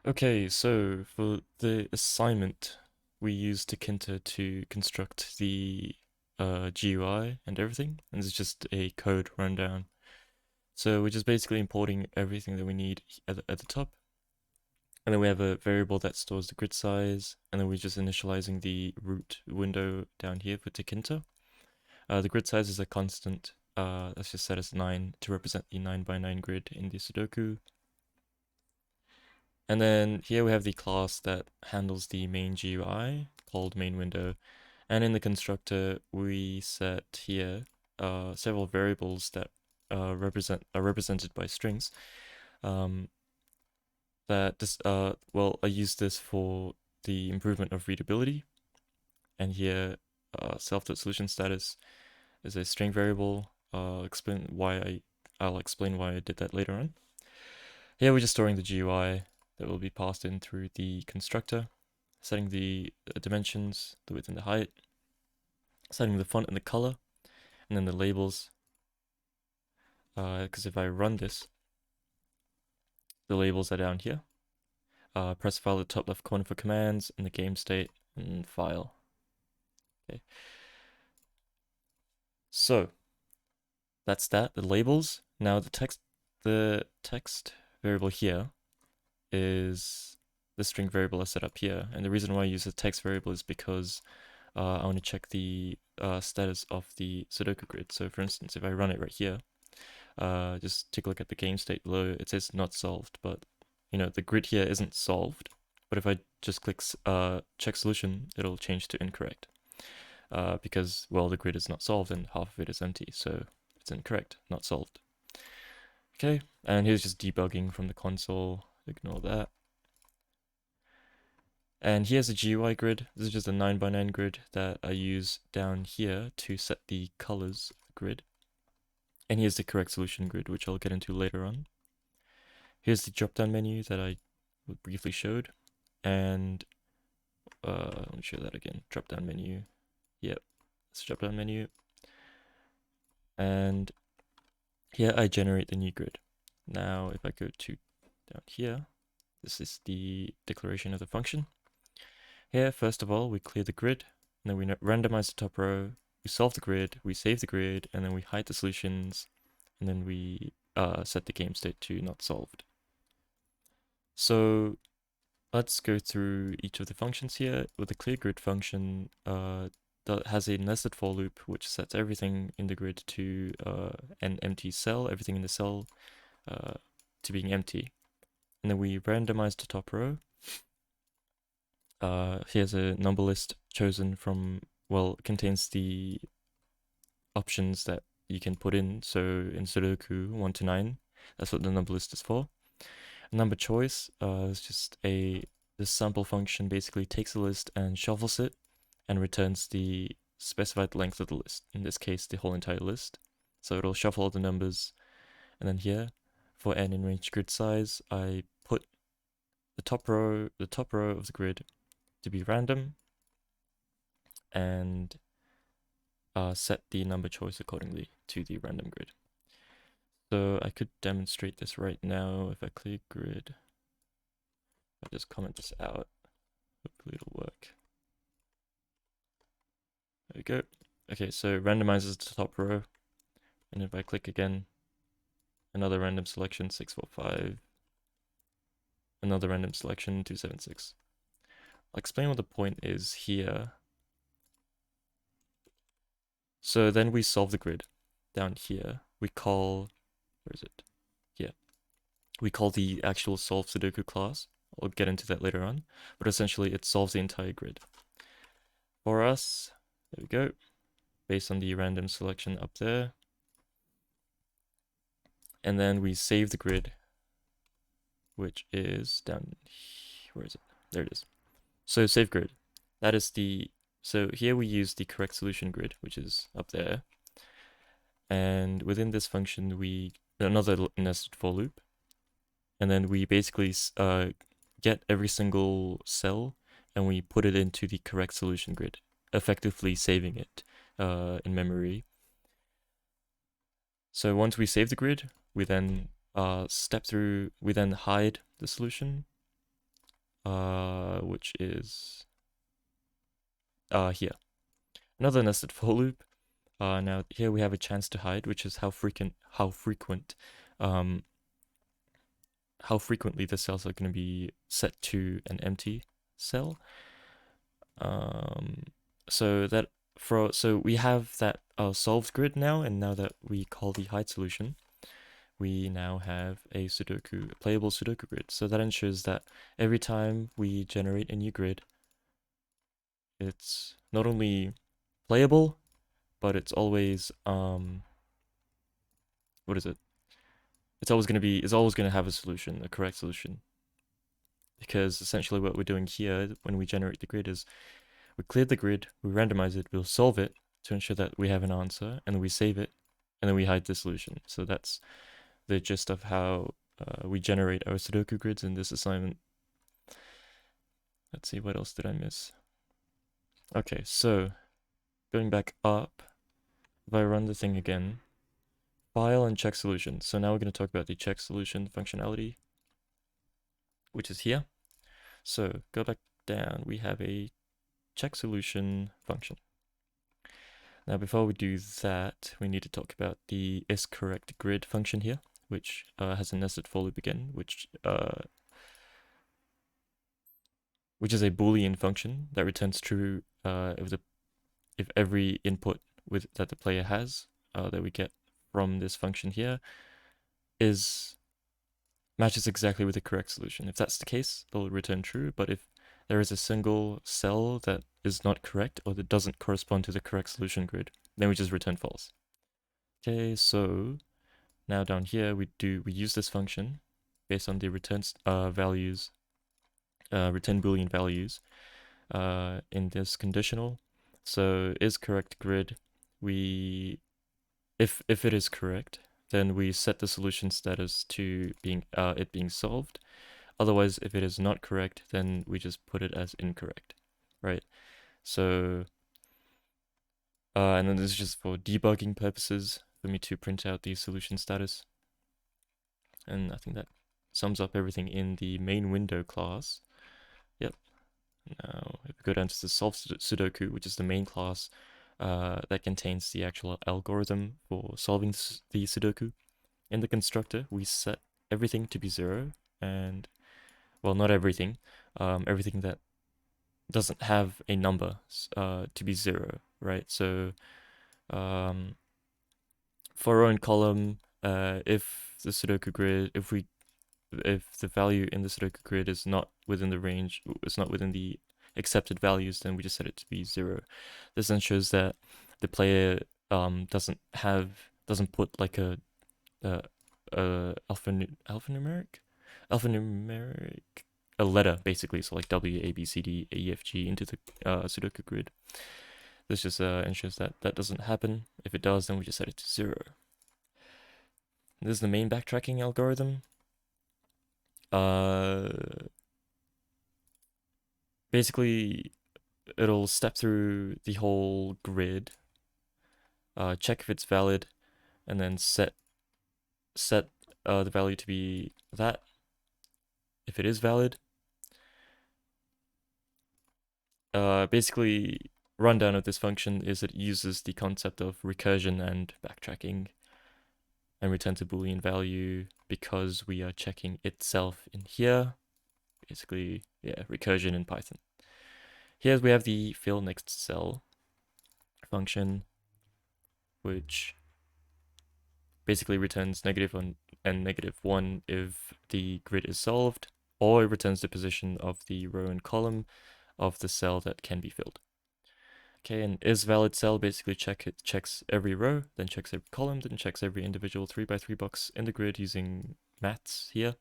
Okay, so for the assignment, we used Tkinter to construct the GUI and everything, and it's just a code rundown. So we're just basically importing everything that we need at the top, and then we have a variable that stores the grid size, and then we're just initializing the root window down here for Tkinter. The grid size is a constant. Let's just set as 9 to represent the 9 by 9 grid in the Sudoku. And then here we have the class that handles the main GUI called main window. And in the constructor, we set here several variables that are represented by strings. I use this for the improvement of readability. And here, self.solution status is a string variable. I'll explain why I did that later on. Here we're just storing the GUI that will be passed in through the constructor, setting the dimensions, the width and the height, setting the font and the color, and then the labels. Because if I run this, the labels are down here. Press file at the top left corner for commands, and the game state, and file. Okay. So that's that. The labels. Now the text variable here is the string variable I set up here, and the reason why I use the text variable is because I want to check the status of the Sudoku grid. So for instance, if I run it right here, just take a look at the game state below, it says not solved, but the grid here isn't solved. But if I just click check solution, it'll change to incorrect. Because, well, the grid is not solved and half of it is empty, so it's incorrect, not solved. Okay, and here's just debugging from the console, ignore that. And here's a GUI grid. This is just a 9 by 9 grid that I use down here to set the colors of the grid. And here's the correct solution grid, which I'll get into later on. Here's the drop-down menu that I briefly showed. And let me show that again. Drop-down menu. Yep, it's drop-down menu. And here I generate the new grid. Now, if I go to down here, this is the declaration of the function. Here, first of all, we clear the grid, and then we randomize the top row, we solve the grid, we save the grid, and then we hide the solutions, and then we set the game state to not solved. So let's go through each of the functions here. With the clear grid function, that has a nested for loop, which sets everything in the grid to an empty cell, everything in the cell to being empty. And then we randomize the top row. Here's a number list chosen from, well, it contains the options that you can put in. So in Sudoku 1 to 9, that's what the number list is for. Number choice is just this sample function basically takes a list and shuffles it and returns the specified length of the list. In this case, the whole entire list. So it'll shuffle all the numbers. And then here, for n in range grid size, I put the top row of the grid to be random and set the number choice accordingly to the random grid. So I could demonstrate this right now if I clear grid. I'll just comment this out. Hopefully it'll work. There we go. Okay, so it randomizes the top row. And if I click again, another random selection, 645. Another random selection, 276. I'll explain what the point is here. So then we solve the grid down here. We call, where is it? Yeah. We call the actual solve Sudoku class. I'll get into that later on. But essentially, it solves the entire grid. For us, there we go. Based on the random selection up there. And then we save the grid, which is down, where is it? There it is. So save grid. That is so here we use the correct solution grid, which is up there. And within this function, another nested for loop. And then we basically get every single cell and we put it into the correct solution grid, effectively saving it in memory. So once we save the grid, we then we then hide the solution, which is here. Another nested for loop. Now here we have a chance to hide, which is how frequently the cells are going to be set to an empty cell. So we have that solved grid now, and now that we call the hide solution, we now have a playable Sudoku grid. So that ensures that every time we generate a new grid, it's not only playable, but it's always what is it? It's always going to have a solution, a correct solution. Because essentially what we're doing here when we generate the grid is we clear the grid, we randomize it, we'll solve it to ensure that we have an answer, and then we save it, and then we hide the solution. So that's the gist of how we generate our Sudoku grids in this assignment. Let's see, what else did I miss? Okay, so going back up, if I run the thing again, file and check solution. So now we're going to talk about the check solution functionality, which is here. So go back down, we have a check solution function. Now before we do that, we need to talk about the isCorrectGrid function here, which has a nested for loop again, which is a Boolean function that returns true if every input that the player has that we get from this function here matches exactly with the correct solution. If that's the case, they'll return true, but if there is a single cell that is not correct or that doesn't correspond to the correct solution grid, then we just return false. Okay, so now down here we use this function based on the return Boolean values in this conditional. So is correct grid, if it is correct, then we set the solution status to it being solved. Otherwise, if it is not correct, then we just put it as incorrect, right? So, and then this is just for debugging purposes for me to print out the solution status. And I think that sums up everything in the main window class. Yep. Now, if we go down to the solve Sudoku, which is the main class that contains the actual algorithm for solving the Sudoku. In the constructor, we set everything to be 0, and, well, not everything, everything that doesn't have a number to be 0, right? So for our own column, if the Sudoku grid, if the value in the Sudoku grid is not within the range, it's not within the accepted values, then we just set it to be 0. This ensures that the player doesn't put like a alphanumeric a letter basically, so like W, A, B, C, D, E, F, G into the Sudoku grid. This just ensures that that doesn't happen. If it does, then we just set it to 0. This is the main backtracking algorithm. Basically, it'll step through the whole grid, check if it's valid, and then set the value to be that. If it is valid, basically, rundown of this function is it uses the concept of recursion and backtracking and returns a Boolean value because we are checking itself in here. Basically, yeah, recursion in Python. Here we have the fill next cell function, which basically returns -1 and -1 if the grid is solved, or it returns the position of the row and column of the cell that can be filled. Okay, and is valid cell basically checks every row, then checks every column, then checks every individual 3x3 box in the grid using maths here,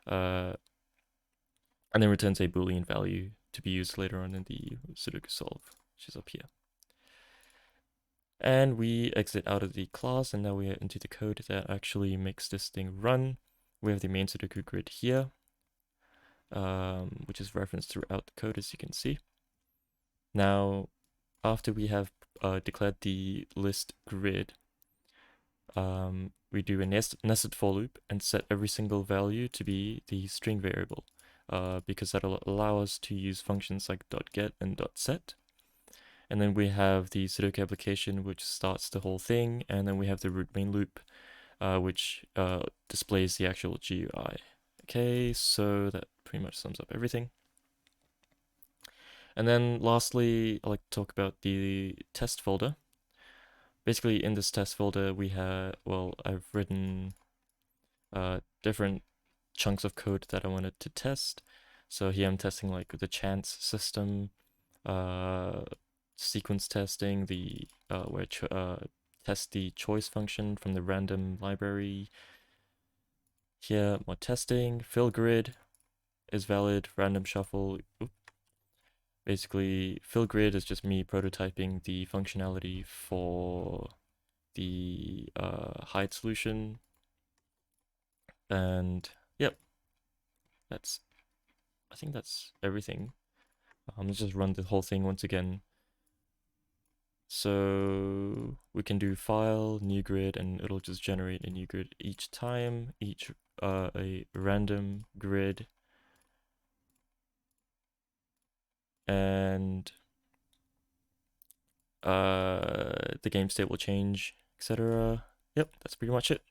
and then returns a Boolean value to be used later on in the Sudoku solve, which is up here. And we exit out of the class, and now we are into the code that actually makes this thing run. We have the main Sudoku grid here, which is referenced throughout the code, as you can see. Now, after we have declared the list grid, we do a nested for loop and set every single value to be the string variable. because that'll allow us to use functions like .get and .set. And then we have the Sudoku application, which starts the whole thing, and then we have the root main loop, which displays the actual GUI. Okay, so that pretty much sums up everything. And then lastly, I'd like to talk about the test folder. Basically, in this test folder, we have, well, I've written different chunks of code that I wanted to test. So here I'm testing like the chance system, sequence testing, the where test the choice function from the random library. Here, more testing. Fill grid is valid. Random shuffle. Oop. Basically, fill grid is just me prototyping the functionality for the hide solution. And yep, I think that's everything. Let's just run the whole thing once again. So we can do file, new grid, and it'll just generate a new grid each time, a random grid. And the game state will change, etc. Yep, that's pretty much it.